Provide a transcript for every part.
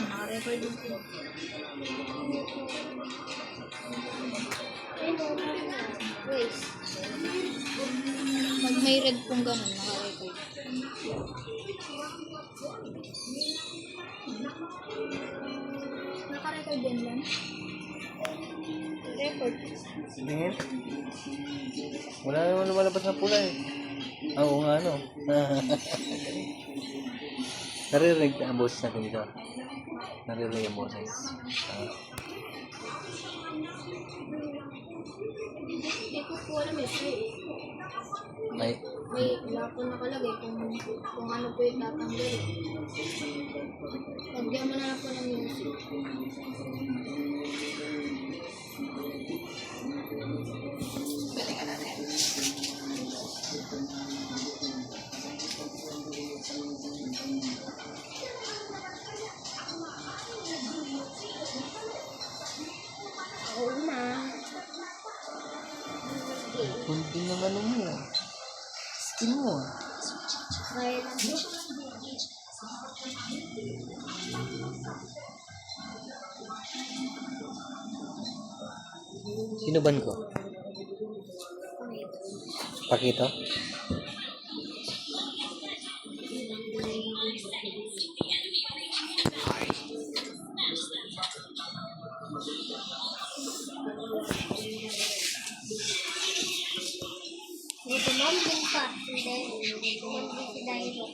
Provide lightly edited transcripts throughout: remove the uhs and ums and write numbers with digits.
naka-record din po. Wait. Pag may red pong ganun, naka-record. Naka-record din lang? Record. Tingin? Wala naman lumalabas na pula eh. Oo nga no. Naririnig ang boses natin dito. Naririnig ang boses. Hindi ko po alam eh. Ay, May wala po nakalagay kung ano po yung tatanggalin. Lagyan mo na lang po ng music. galingan natin. Oo na. Kunti ng ano mo. Skin mo. Kaya lang po. Sino ban ko? Pakito? May tumambling pa. Hindi. Tumambling si Dairo.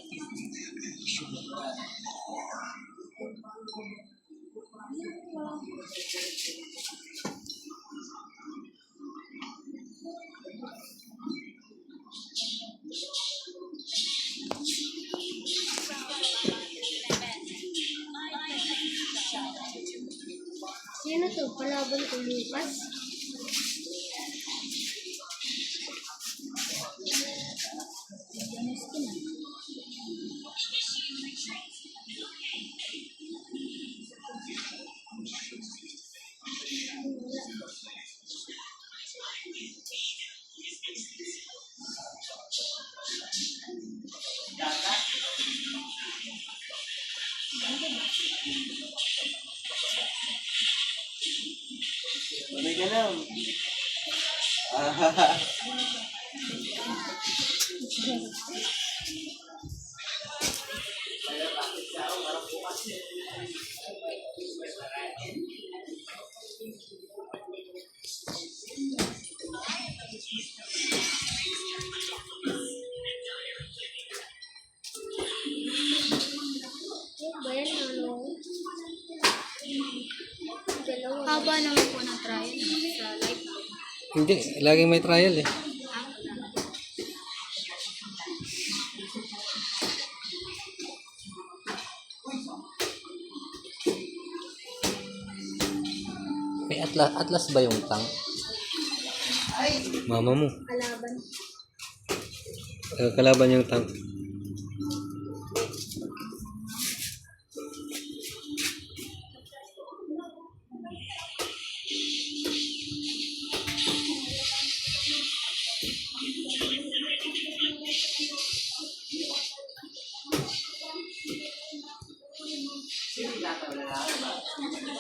Sino to? Palaban ko Lucas? May ganun. Bayan na ano? Dalawa. Haba naman po ng trial sa live. Hindi, laging may trial eh. May atlas ba yung tank? Mama mo. Kalaban. Kalaban yung tank.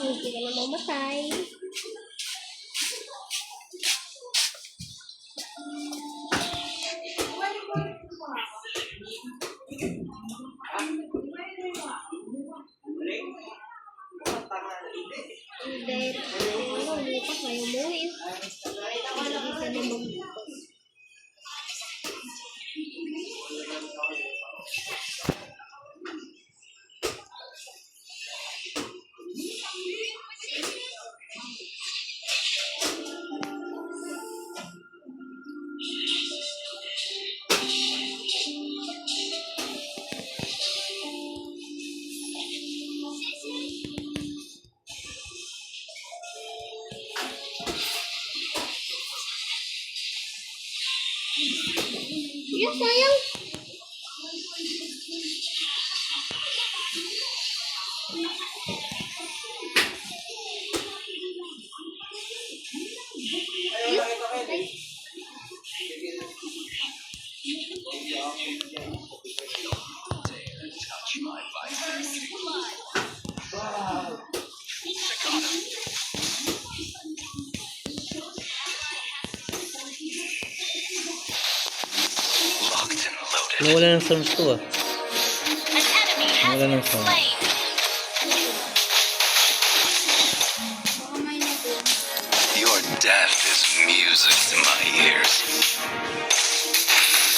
Hindi ka na mamatay. Hindi. Ano, Lucas na yung umuwi. Hindi ka na mag-Lucas. Yes, sayang. Nawala ng sounds to ah. An enemy has Nawala been ng sound. slain. Baka may natin. Your death is music to my ears.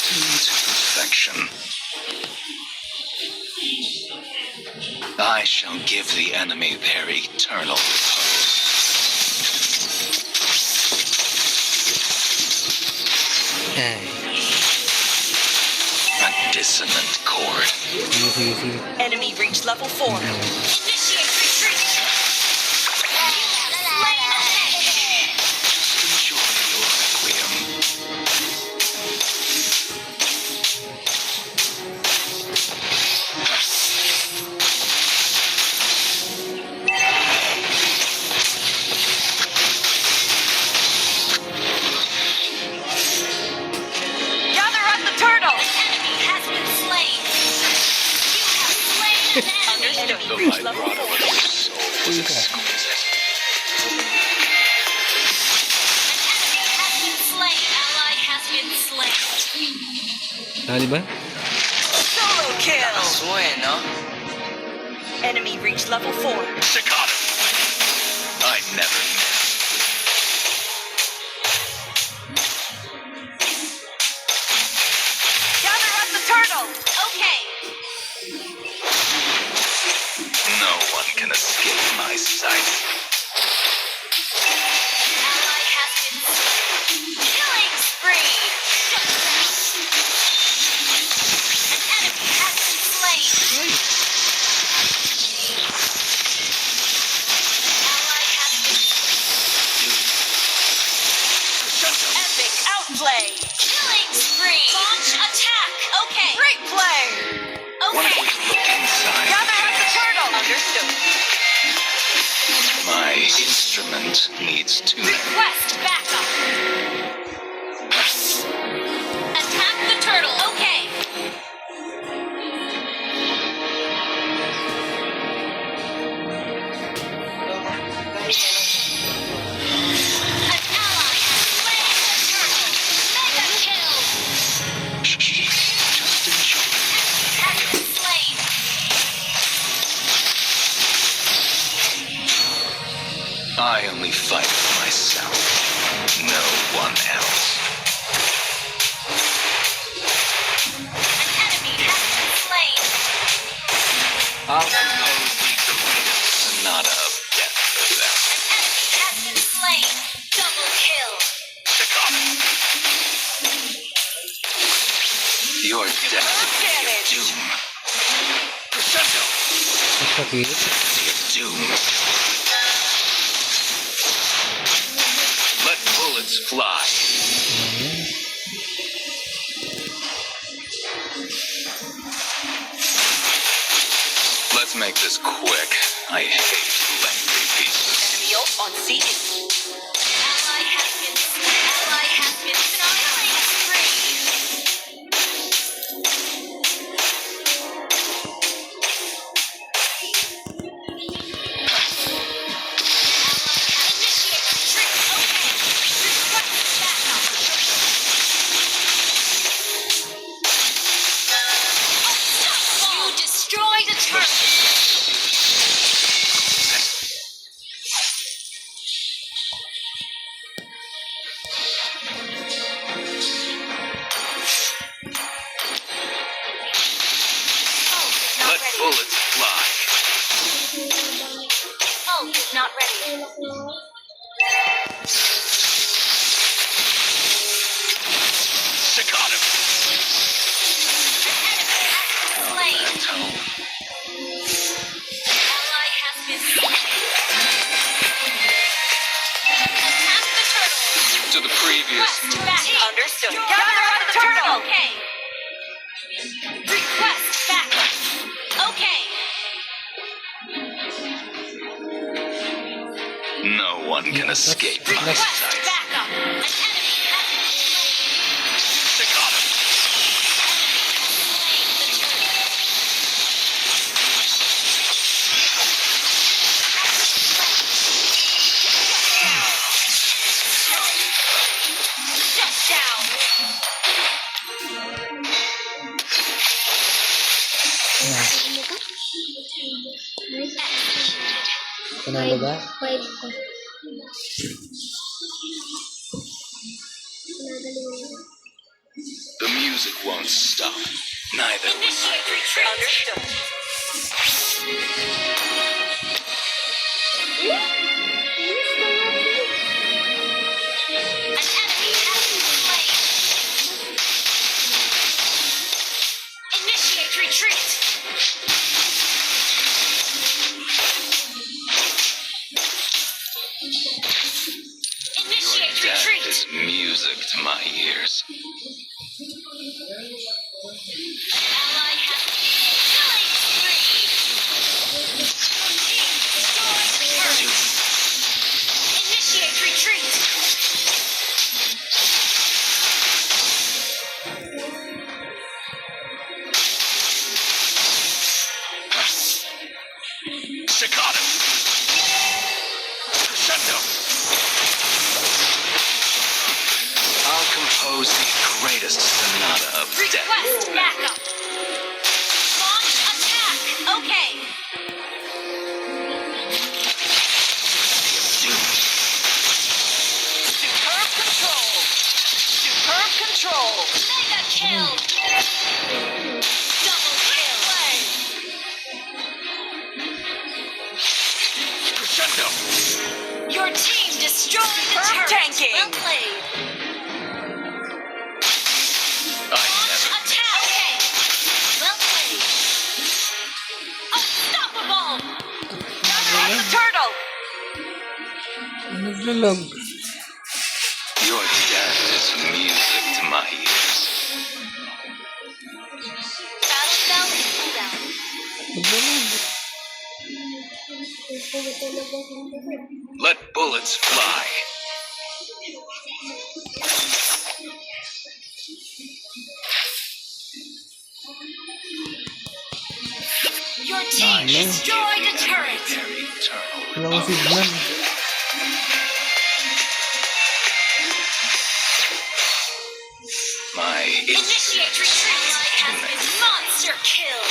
To perfection. I shall give the enemy their eternal repose. Ay. A dissonant chord. Sige. Enemy reached level 4. Initiate retreat. Slain an enemy. Enjoy your requiem. Gather up the turtle! An enemy has been slain. You have slain an enemy. Understood. The Reached level vibrato 4. of your soul was exquisite. An enemy has been slain. Ally has been slain. Tali ba? Solo kill! Enemy reached level 4. Staccato. I never miss. Gather up the turtle! Okay. No one can escape my sight. Ally has been slain. Killing spree. An enemy has been slain. Ally has been Epic outplay! killing spree. Launch attack. Okay. Great play! One Okay. quick look inside. Gather up the turtle! Understood. My instrument needs tuning. Request backup. Attack the turtle. Okay. An ally has slain the turtle. Mega kill. Shh. Just enjoy. Has been slain. I only fight for myself. No one else. An enemy has been slain. I'll compose the Doritos Sonata of Death for them. An enemy has been slain. Double kill. Staccato. Your death Damage! doom. Crescendo. Sakit. Your doom. Let bullets fly. Let's make this quick. I hate lengthy pieces. Enemy ult on scene. Ally has been slain. Ally has been killing spree. Initiate retreat. Okay. Request backup. Unstoppable. You destroyed a turret. Let bullets fly. Oh, not ready. Staccato. Slain. Tone. Ally has been slain. Attack the turtle. To the previous. Request back. Understood. Gather up the turtle! Okay. Request backup. Okay. No one can escape my Request sight. backup. An enemy has been slain. Staccato. Shut down. Ayan. Ano ka? Nice. Panalo ba? 5 ko. Nagaling mo. The music won't stop. Neither will my Initiate retreat. Understood. An enemy has been slain. Initiate retreat. Your Initiate death retreat. is music to my ears. Ally has killing spree. Team destroyed the turret. Initiate retreat. Staccato. Crescendo. I'll compose the greatest sonata of death. Request backup. Launch attack. Okay. Superb control. Superb control. Mega kill. Double kill. Crescendo. Your team destroyed the Superb turret. tanking. Well played. I Launch never attack. Okay. Well played. Unstoppable. Gather the turtle. Naglalog. Your death is music to my ears. Battle spell in cooldown. Naglalog. Let bullets fly. Your team Hello. destroyed a turret. Very eternal. Wala akong signal. My Initiate retreat. Has been monster kill.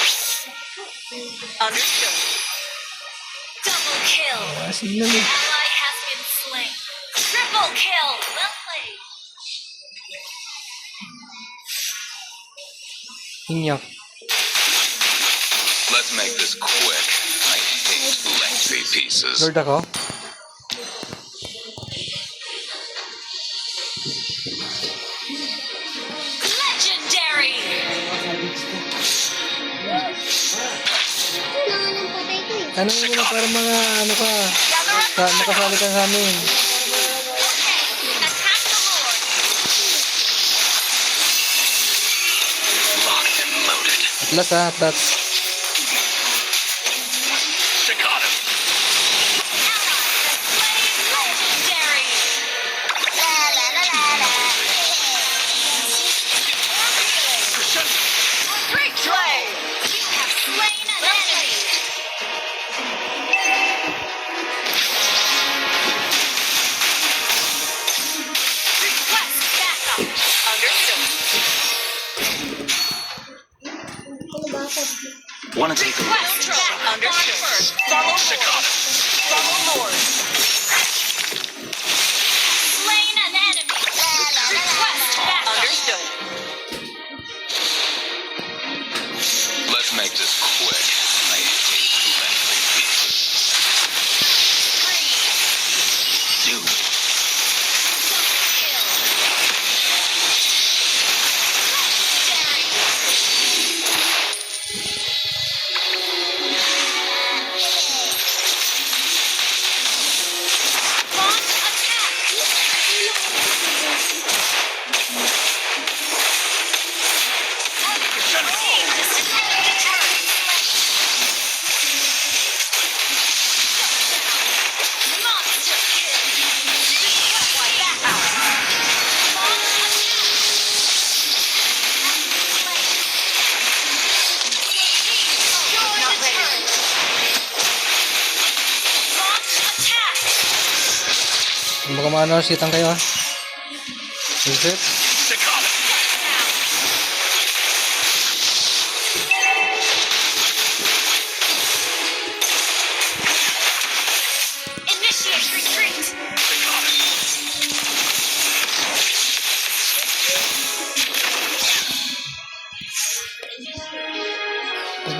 Understood. Double kill. Wala signal eh. Ally has been slain. Triple kill. Well played. Inyak. Let's make this quick. I hate lengthy pieces. Lord ako. Legendary. Kailangan ng patay ko eh. Ano mo na para mga ano ka. Makasali ka sa amin. Okay. Attack the Lord. Locked and loaded. Atlas ha, atlas. Staccato. Legendary. Crescendo. Great play. You have slain an enemy. Request backup. Understood. Ano ba ako? Wanna take a look? Request backup. Understood. Follow Staccato. Follow Lord. Slain an enemy. Request backup. Understood. Let's make this quick. I hate lengthy pieces. Free. Do it. Double kill. Legendary. Launch attack. Crescendo. Team destroyed the turret. Monster kill. Request backup. Launch attack. Not ready. Launch attack. Baka maano sitan kayo ha. Reset. Staccato.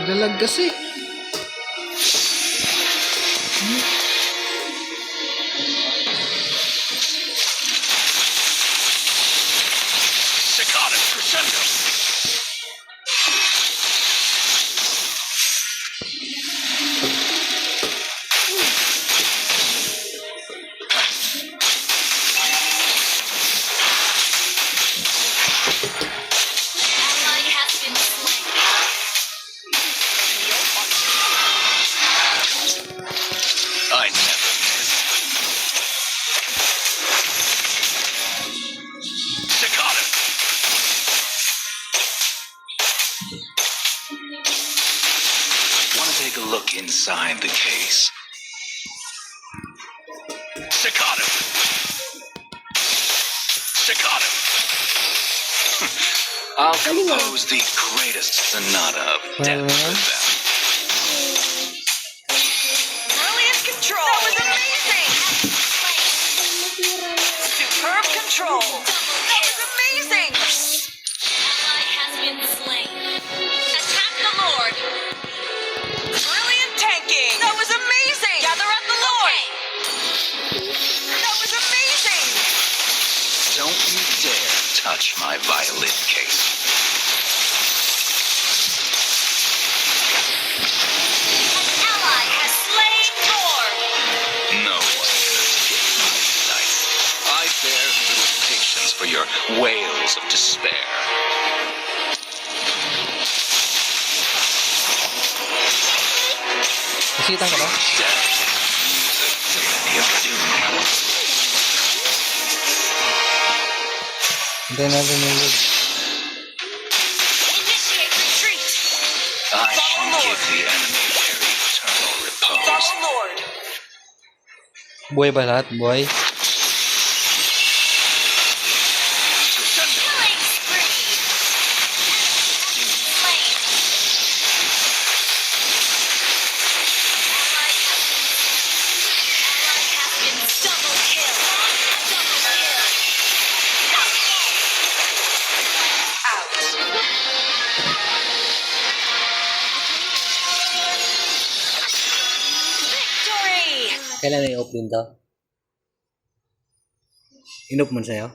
Dalag kasi. Staccato crescendo. Ally has been slain. I never miss. Staccato. Want to take a look inside the case? Staccato. Staccato. I'll compose the greatest sonata of death with them. Brilliant control. That was amazing. Superb control. That was amazing. Ally has been slain. Attack the Lord. Brilliant tanking. That was amazing. Gather at the Lord. That was amazing. Don't you dare touch my violin case. An ally has slain Thor. No one can escape my sight. I bear little patience for your wails of despair. Isitan ka ba? Death is music to many of doom. Hintayin natin yung load. Initiate retreat. I shall give the enemy their eternal repose. Follow Lord. Buhay ba lahat? Buhay? Crescendo. Killing spree. Slain. Ally has been double kill. Double kill. Victory. Kailan na i-off din to? In-off mo sa'yo?